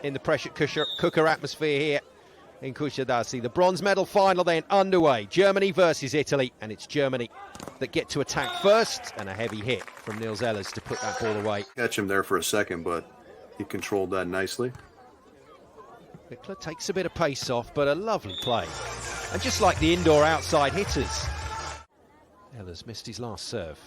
in the pressure cooker atmosphere here in Kusadasi. The bronze medal final then underway. Germany versus Italy, and it's Germany that get to attack first, and a heavy hit from Niels Ehlers to put that ball away. Catch him there for a second, but he controlled that nicely. Wickler takes a bit of pace off, but a lovely play. And just like the indoor outside hitters, Ehlers missed his last serve.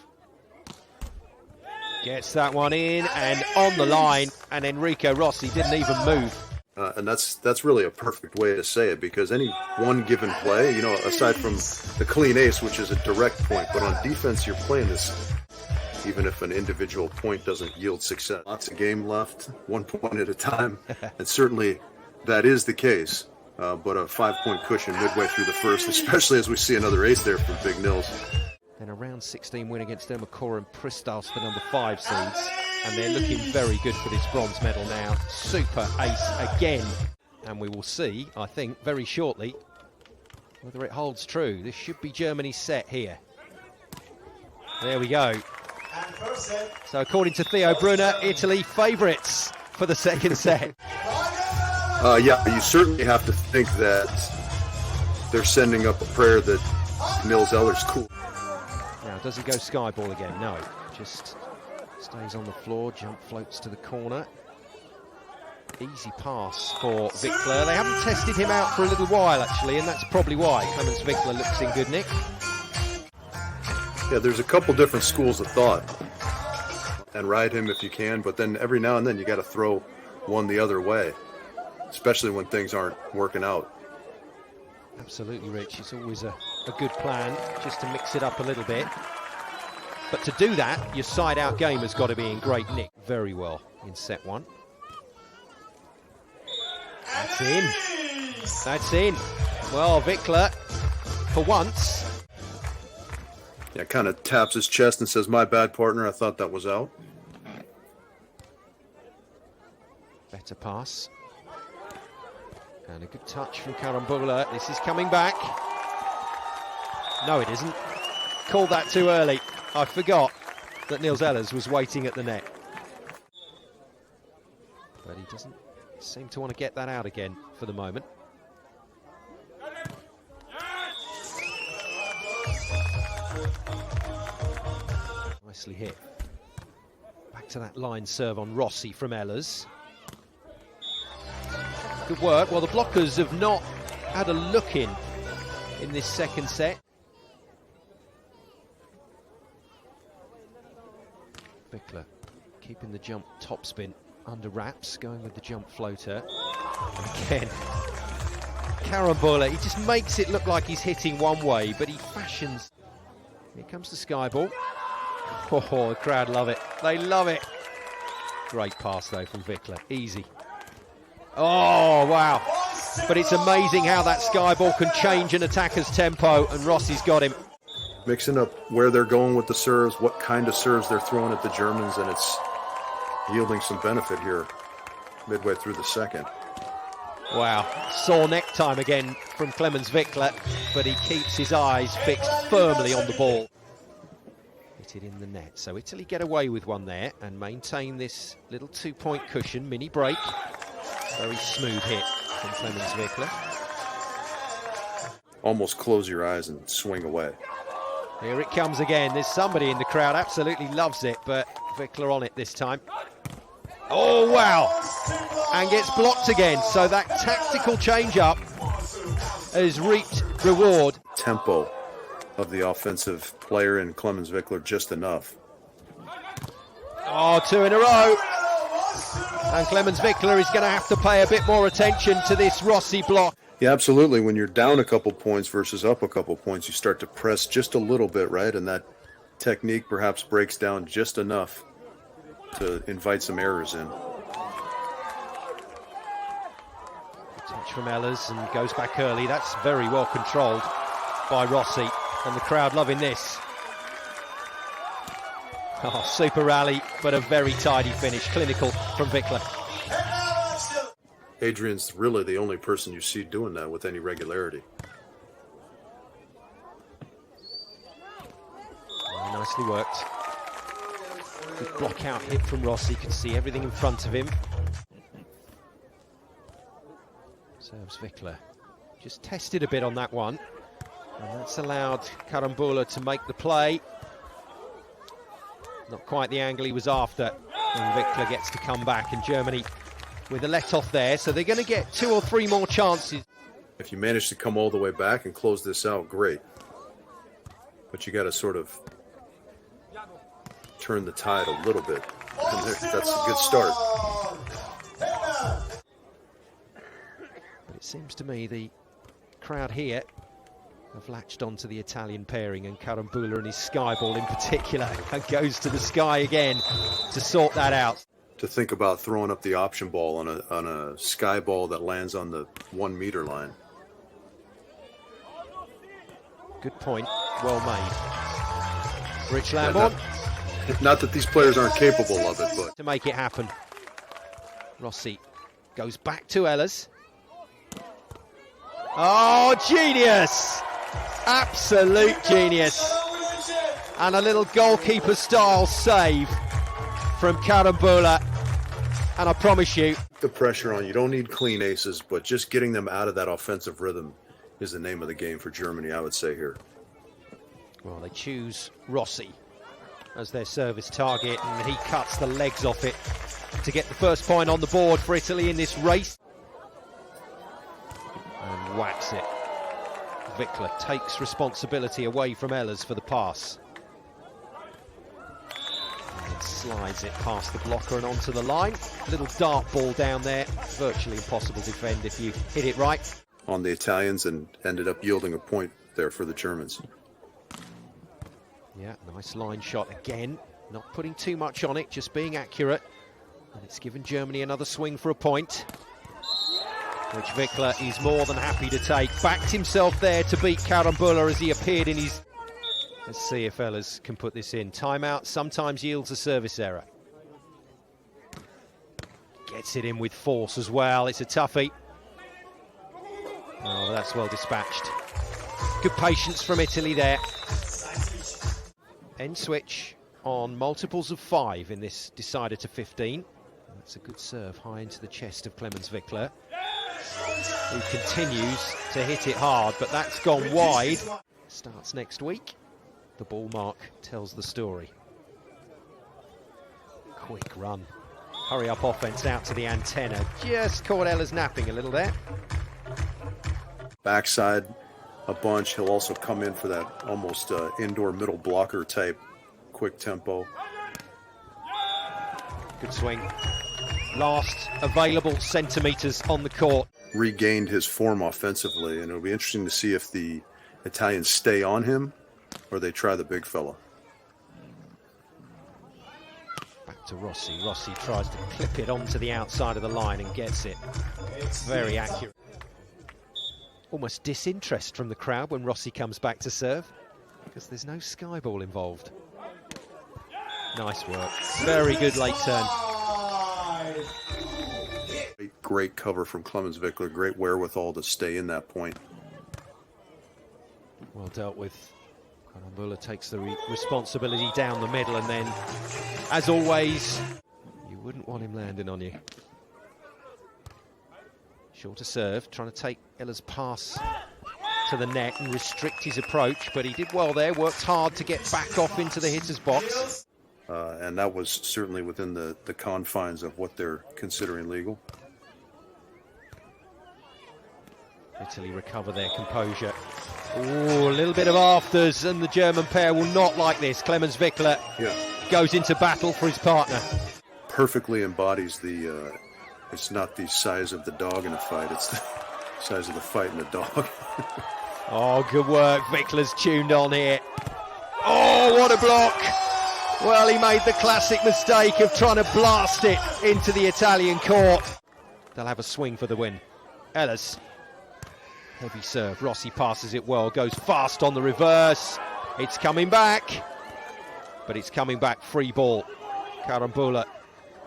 Gets that one in and on the line, and Enrico Rossi didn't even move. And that's really a perfect way to say it, because any one given play, you know, aside from the clean ace, which is a direct point, but on defense you're playing this even if an individual point doesn't yield success. Lots of game left, 1 point at a time, and certainly that is the case. But a 5-point cushion midway through the first, especially as we see another ace there from Big Nils. And a round 16 win against Ermakor and Pristas, the number 5 seeds. And they're looking very good for this bronze medal now. Super ace again. And we will see, I think, very shortly, whether it holds true. This should be Germany's set here. There we go. So according to Theo Brunner, Italy favourites for the second set. Yeah, you certainly have to think that they're sending up a prayer that Niels Ehlers cool. Now, does he go sky ball again? No, just stays on the floor, jump floats to the corner. Easy pass for Wickler. They haven't tested him out for a little while, actually, and that's probably why Clemens Wickler looks in good nick. Yeah, there's a couple different schools of thought. And ride him if you can, but then every now and then you got to throw one the other way, especially when things aren't working out. Absolutely, Rich. It's always a good plan just to mix it up a little bit. But to do that, your side-out game has got to be in great nick. Very well in set one. That's in. That's in. Well, Wickler, for once. Yeah, kind of taps his chest and says, "My bad, partner. I thought that was out." Better pass. And a good touch from Carambula. This is coming back. No, it isn't. Called that too early. I forgot that Niels Ehlers was waiting at the net. But he doesn't seem to want to get that out again for the moment. Nicely hit. Back to that line serve on Rossi from Ehlers. Good work. Well, the blockers have not had a look in this second set. Wickler keeping the jump topspin under wraps, going with the jump floater. Again, Carambula, he just makes it look like he's hitting one way, but he fashions. Here comes the sky ball. Oh, the crowd love it. They love it. Great pass, though, from Wickler. Easy. Oh, wow. But it's amazing how that sky ball can change an attacker's tempo, and Rossi's got him. Mixing up where they're going with the serves, what kind of serves they're throwing at the Germans, and it's yielding some benefit here midway through the second. Wow. Sore neck time again from Clemens Wickler, but he keeps his eyes fixed firmly on the ball. Hit it in the net. So Italy get away with one there and maintain this little 2-point cushion, mini break. Very smooth hit from Clemens Wickler. Almost close your eyes and swing away. Here it comes again. There's somebody in the crowd absolutely loves it, but Wickler on it this time. Oh, wow. And gets blocked again. So that tactical change-up has reaped reward. Tempo of the offensive player in Clemens Wickler just enough. Oh, 2 in a row. And Clemens Wickler is going to have to pay a bit more attention to this Rossi block. Yeah, absolutely. When you're down a couple points versus up a couple points, you start to press just a little bit, right? And that technique perhaps breaks down just enough to invite some errors in. Touch from Ehlers and goes back early. That's very well controlled by Rossi, and the crowd loving this. Oh, super rally, but a very tidy finish. Clinical from Wickler. Adrian's really the only person you see doing that with any regularity. Oh, nicely worked. Good block out hit from Rossi. You can see everything in front of him. Serves Wickler. Just tested a bit on that one. And that's allowed Carambula to make the play. Not quite the angle he was after. And Wickler gets to come back, and Germany with a let-off there. So they're going to get 2 or 3 more chances. If you manage to come all the way back and close this out, great. But you got to sort of turn the tide a little bit. And that's a good start. But it seems to me the crowd here have latched onto the Italian pairing, and Carambula and his sky ball in particular, and goes to the sky again to sort that out. To think about throwing up the option ball on a sky ball that lands on the 1 meter line. Good point, well made. Rich Lamborn. Not that these players aren't capable of it, but to make it happen. Rossi goes back to Ehlers. Oh, genius! Absolute genius. And a little goalkeeper style save from Carambula. And I promise you, the pressure on you don't need clean aces, but just getting them out of that offensive rhythm is the name of the game for Germany, I would say here. Well, they choose Rossi as their service target, and he cuts the legs off it to get the first point on the board for Italy in this race. And whacks it. Wickler takes responsibility away from Ehlers for the pass. And slides it past the blocker and onto the line. Little dart ball down there. Virtually impossible to defend if you hit it right. On the Italians, and ended up yielding a point there for the Germans. Yeah, nice line shot again. Not putting too much on it, just being accurate. And it's given Germany another swing for a point, which Wickler is more than happy to take. Backed himself there to beat Carambula as he appeared in his... Let's see if Ehlers can put this in. Timeout sometimes yields a service error. Gets it in with force as well. It's a toughie. Oh, that's well dispatched. Good patience from Italy there. End switch on multiples of 5 in this decider to 15. That's a good serve high into the chest of Clemens Wickler, who continues to hit it hard, but that's gone wide. Starts next week. The ball mark tells the story. Quick run. Hurry up offense out to the antenna. Just caught Ehlers napping a little there. Backside a bunch. He'll also come in for that almost indoor middle blocker type quick tempo. Good swing. Last available centimetres on the court. Regained his form offensively, and it'll be interesting to see if the Italians stay on him or they try the big fella. Back to Rossi. Rossi tries to clip it onto the outside of the line and gets it. Very accurate. Almost disinterest from the crowd when Rossi comes back to serve, because there's no sky ball involved. Nice work. Very good late turn. Great cover from Clemens Wickler. Great wherewithal to stay in that point. Well dealt with. Carambula takes the responsibility down the middle, and then, as always, you wouldn't want him landing on you. Shorter serve, trying to take Ehlers' pass to the net and restrict his approach, but he did well there, worked hard to get back off into the hitter's box. And that was certainly within the confines of what they're considering legal. Italy recover their composure. Ooh, a little bit of afters, and the German pair will not like this. Clemens Wickler goes into battle for his partner. Perfectly embodies the... it's not the size of the dog in a fight, it's the size of the fight in the dog. Oh, good work. Wickler's tuned on here. Oh, what a block. Well, he made the classic mistake of trying to blast it into the Italian court. They'll have a swing for the win. Ehlers. Heavy serve. Rossi passes it well, goes fast on the reverse. It's coming back, but it's coming back free ball. Carambula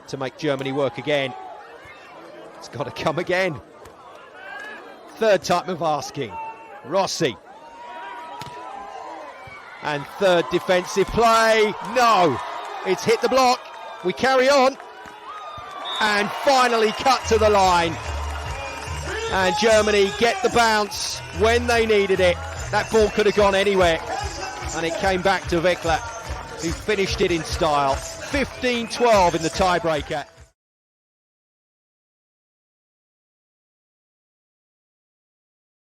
to make Germany work again. It's got to come again. Third time of asking. Rossi. And third defensive play. No, it's hit the block. We carry on. And finally cut to the line. And Germany get the bounce when they needed it. That ball could have gone anywhere. And it came back to Wickler, who finished it in style. 15-12 in the tiebreaker.